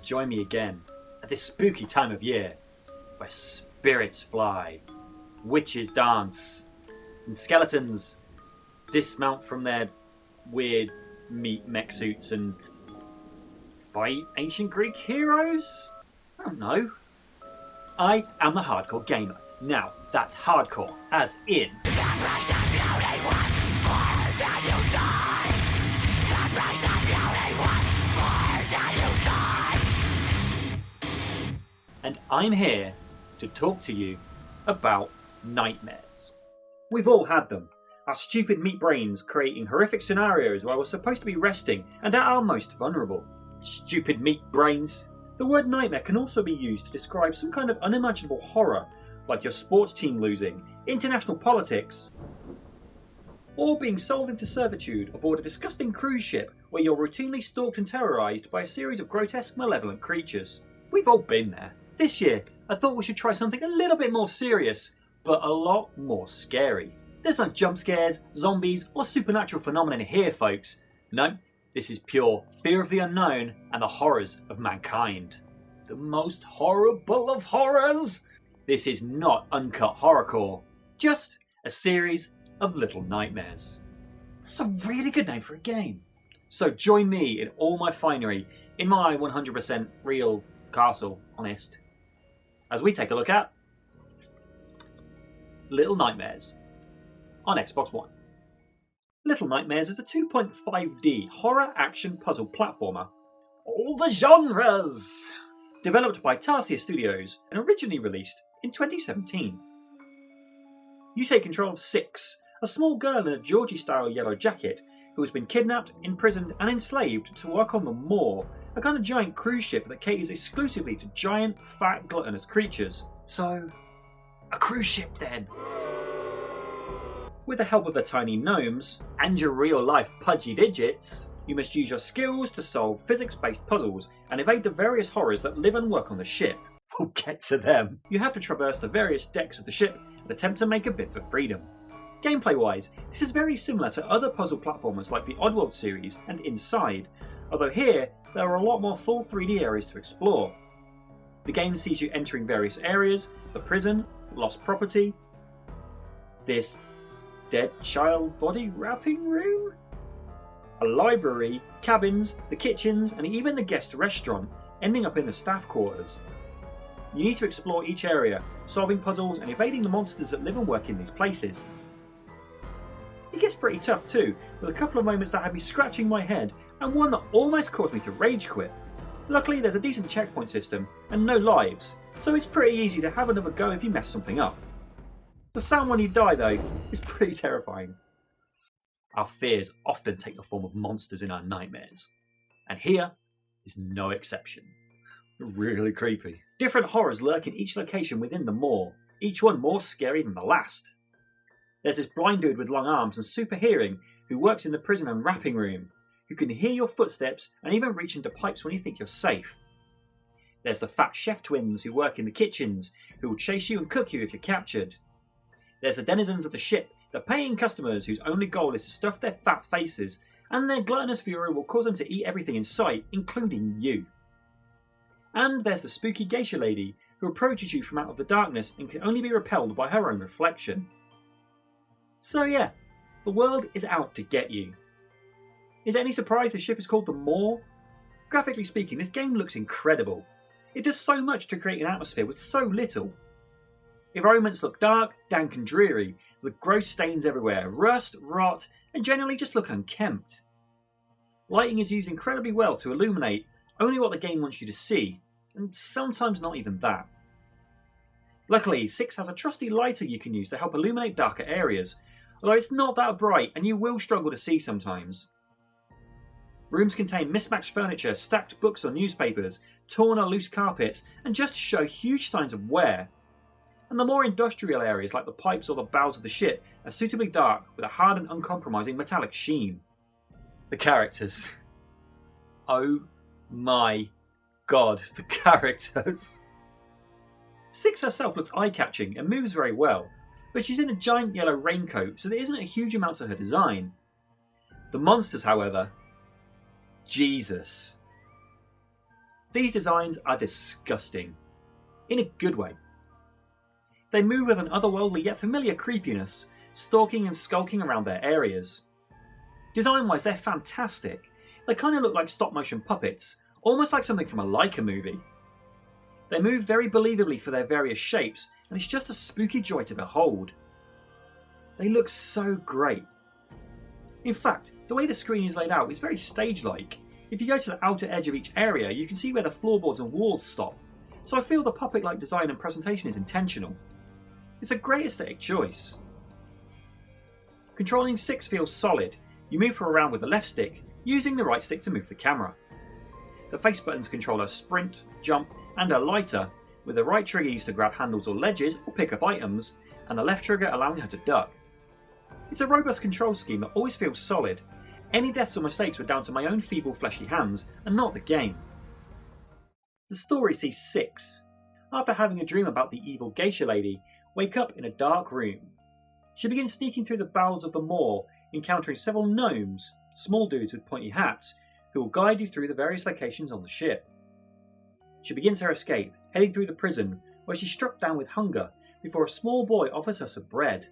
join me again at this spooky time of year where spirits fly, witches dance, and skeletons dismount from their weird meat mech suits and fight ancient Greek heroes? I don't know. I am the hardcore gamer. Now, that's hardcore, as in... And I'm here to talk to you about nightmares. We've all had them. Our stupid meat brains creating horrific scenarios while we're supposed to be resting and at our most vulnerable. Stupid meat brains. The word nightmare can also be used to describe some kind of unimaginable horror, like your sports team losing, international politics, or being sold into servitude aboard a disgusting cruise ship where you're routinely stalked and terrorised by a series of grotesque, malevolent creatures. We've all been there. This year, I thought we should try something a little bit more serious, but a lot more scary. There's no jump scares, zombies, or supernatural phenomenon here, folks. No, this is pure fear of the unknown and the horrors of mankind. The most horrible of horrors! This is not uncut horrorcore, just a series of little nightmares. That's a really good name for a game. So join me in all my finery, in my 100% real castle, honest, as we take a look at Little Nightmares on Xbox One. Little Nightmares is a 2.5D horror action puzzle platformer. All the genres! Developed by Tarsier Studios and originally released in 2017. You take control of Six, a small girl in a Georgie-style yellow jacket who has been kidnapped, imprisoned and enslaved to work on the Moor, a kind of giant cruise ship that caters exclusively to giant, fat, gluttonous creatures. So, a cruise ship then. With the help of the tiny gnomes, and your real-life pudgy digits, you must use your skills to solve physics-based puzzles and evade the various horrors that live and work on the ship. We'll get to them. You have to traverse the various decks of the ship and attempt to make a bid for freedom. Gameplay-wise, this is very similar to other puzzle platformers like the Oddworld series and Inside, although here there are a lot more full 3D areas to explore. The game sees you entering various areas: the prison, lost property, this dead child body wrapping room, a library, cabins, the kitchens, and even the guest restaurant, ending up in the staff quarters. You need to explore each area, solving puzzles and evading the monsters that live and work in these places. It gets pretty tough too, with a couple of moments that had me scratching my head and one that almost caused me to rage quit. Luckily there's a decent checkpoint system and no lives, so it's pretty easy to have another go if you mess something up. The sound when you die though is pretty terrifying. Our fears often take the form of monsters in our nightmares, and here is no exception. Really creepy. Different horrors lurk in each location within the Moor, each one more scary than the last. There's this blind dude with long arms and super hearing who works in the prison and wrapping room, who can hear your footsteps and even reach into pipes when you think you're safe. There's the fat chef twins who work in the kitchens, who will chase you and cook you if you're captured. There's the denizens of the ship, the paying customers whose only goal is to stuff their fat faces, and their gluttonous fury will cause them to eat everything in sight, including you. And there's the spooky geisha lady who approaches you from out of the darkness and can only be repelled by her own reflection. So yeah, the world is out to get you. Is it any surprise the ship is called the Moor? Graphically speaking, this game looks incredible. It does so much to create an atmosphere with so little. Environments look dark, dank and dreary, with gross stains everywhere, rust, rot, and generally just look unkempt. Lighting is used incredibly well to illuminate only what the game wants you to see, and sometimes not even that. Luckily, Six has a trusty lighter you can use to help illuminate darker areas, although it's not that bright and you will struggle to see sometimes. Rooms contain mismatched furniture, stacked books or newspapers, torn or loose carpets, and just show huge signs of wear. And the more industrial areas like the pipes or the bows of the ship are suitably dark with a hard and uncompromising metallic sheen. The characters. Oh my god, the characters. Six herself looks eye-catching and moves very well, but she's in a giant yellow raincoat, so there isn't a huge amount to her design. The monsters, however, Jesus. These designs are disgusting. In a good way. They move with an otherworldly yet familiar creepiness, stalking and skulking around their areas. Design-wise, they're fantastic. They kind of look like stop-motion puppets, almost like something from a Leica movie. They move very believably for their various shapes, and it's just a spooky joy to behold. They look so great. In fact, the way the screen is laid out is very stage-like. If you go to the outer edge of each area, you can see where the floorboards and walls stop, so I feel the puppet-like design and presentation is intentional. It's a great aesthetic choice. Controlling 6 feels solid. You move her around with the left stick, using the right stick to move the camera. The face buttons control her sprint, jump, and her lighter, with the right trigger used to grab handles or ledges or pick up items, and the left trigger allowing her to duck. It's a robust control scheme that always feels solid. Any deaths or mistakes were down to my own feeble fleshy hands, and not the game. The story sees Six, after having a dream about the evil geisha lady, wake up in a dark room. She begins sneaking through the bowels of the moor, encountering several gnomes, small dudes with pointy hats, who will guide you through the various locations on the ship. She begins her escape, heading through the prison, where she's struck down with hunger, before a small boy offers her some bread.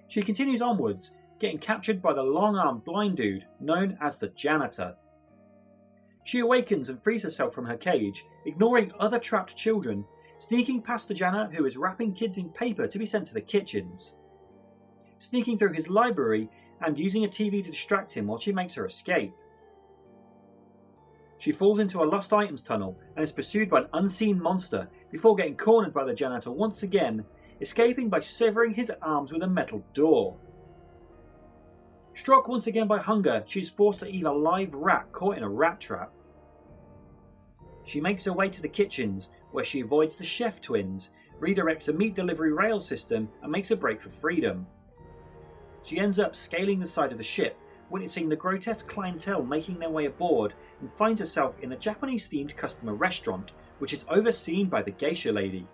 She continues onwards, getting captured by the long-armed blind dude, known as the janitor. She awakens and frees herself from her cage, ignoring other trapped children, sneaking past the janitor who is wrapping kids in paper to be sent to the kitchens. Sneaking through his library and using a TV to distract him while she makes her escape. She falls into a lost items tunnel and is pursued by an unseen monster before getting cornered by the janitor once again, escaping by severing his arms with a metal door. Struck once again by hunger, she is forced to eat a live rat caught in a rat trap. She makes her way to the kitchens, where she avoids the chef twins, redirects a meat delivery rail system, and makes a break for freedom. She ends up scaling the side of the ship, witnessing the grotesque clientele making their way aboard, and finds herself in a Japanese-themed customer restaurant, which is overseen by the geisha lady.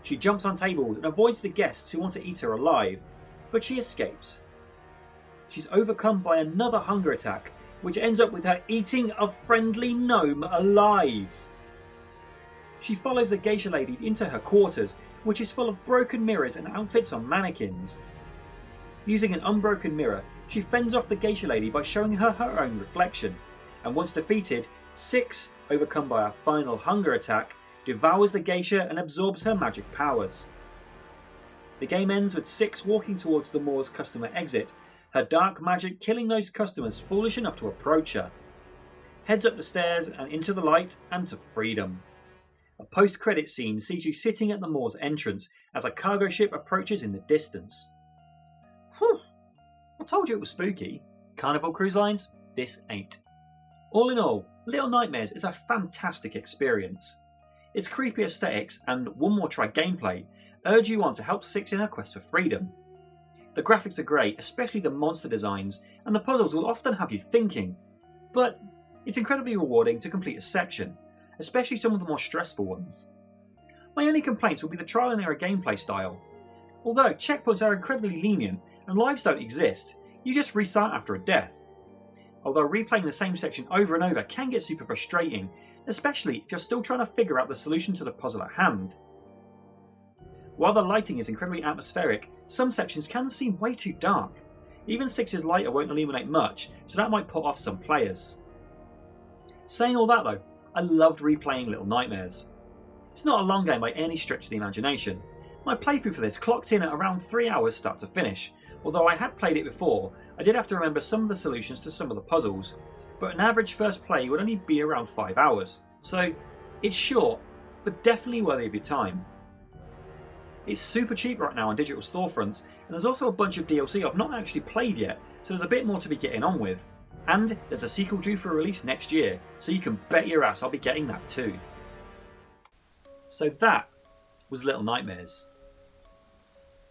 She jumps on tables and avoids the guests who want to eat her alive, but she escapes. She's overcome by another hunger attack, which ends up with her eating a friendly gnome alive. She follows the geisha lady into her quarters, which is full of broken mirrors and outfits on mannequins. Using an unbroken mirror, she fends off the geisha lady by showing her her own reflection, and once defeated, Six, overcome by a final hunger attack, devours the geisha and absorbs her magic powers. The game ends with Six walking towards the moor's customer exit, her dark magic killing those customers foolish enough to approach her. Heads up the stairs and into the light and to freedom. A post-credit scene sees you sitting at the moor's entrance as a cargo ship approaches in the distance. Whew. I told you it was spooky. Carnival Cruise Lines? This ain't. All in all, Little Nightmares is a fantastic experience. Its creepy aesthetics and one more try gameplay urge you on to help Six in her quest for freedom. The graphics are great, especially the monster designs, and the puzzles will often have you thinking, but it's incredibly rewarding to complete a section, especially some of the more stressful ones. My only complaints will be the trial and error gameplay style. Although checkpoints are incredibly lenient and lives don't exist, you just restart after a death. Although replaying the same section over and over can get super frustrating, especially if you're still trying to figure out the solution to the puzzle at hand. While the lighting is incredibly atmospheric, some sections can seem way too dark. Even Six's lighter won't illuminate much, so that might put off some players. Saying all that though, I loved replaying Little Nightmares. It's not a long game by any stretch of the imagination. My playthrough for this clocked in at around 3 hours start to finish. Although I had played it before, I did have to remember some of the solutions to some of the puzzles, but an average first play would only be around 5 hours, so it's short, but definitely worthy of your time. It's super cheap right now on digital storefronts, and there's also a bunch of DLC I've not actually played yet, so there's a bit more to be getting on with. And there's a sequel due for release next year, so you can bet your ass I'll be getting that too. So that was Little Nightmares.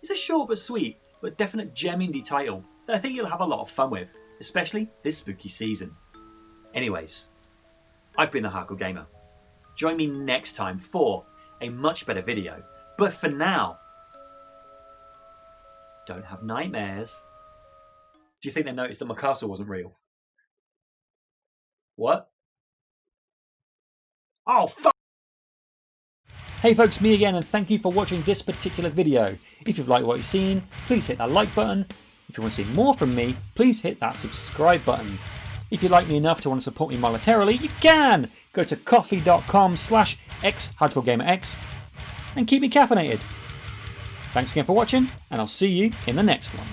It's a short but sweet, but definite gem indie title that I think you'll have a lot of fun with, especially this spooky season. Anyways, I've been the Hardcore Gamer. Join me next time for a much better video, but for now, don't have nightmares. Do you think they noticed that my castle wasn't real? What? Oh, fuck! Hey folks, me again, and thank you for watching this particular video. If you've liked what you've seen, please hit that like button. If you want to see more from me, please hit that subscribe button. If you like me enough to want to support me monetarily, you can! Go to coffee.com/xHARDCOREGAMErx and keep me caffeinated. Thanks again for watching, and I'll see you in the next one.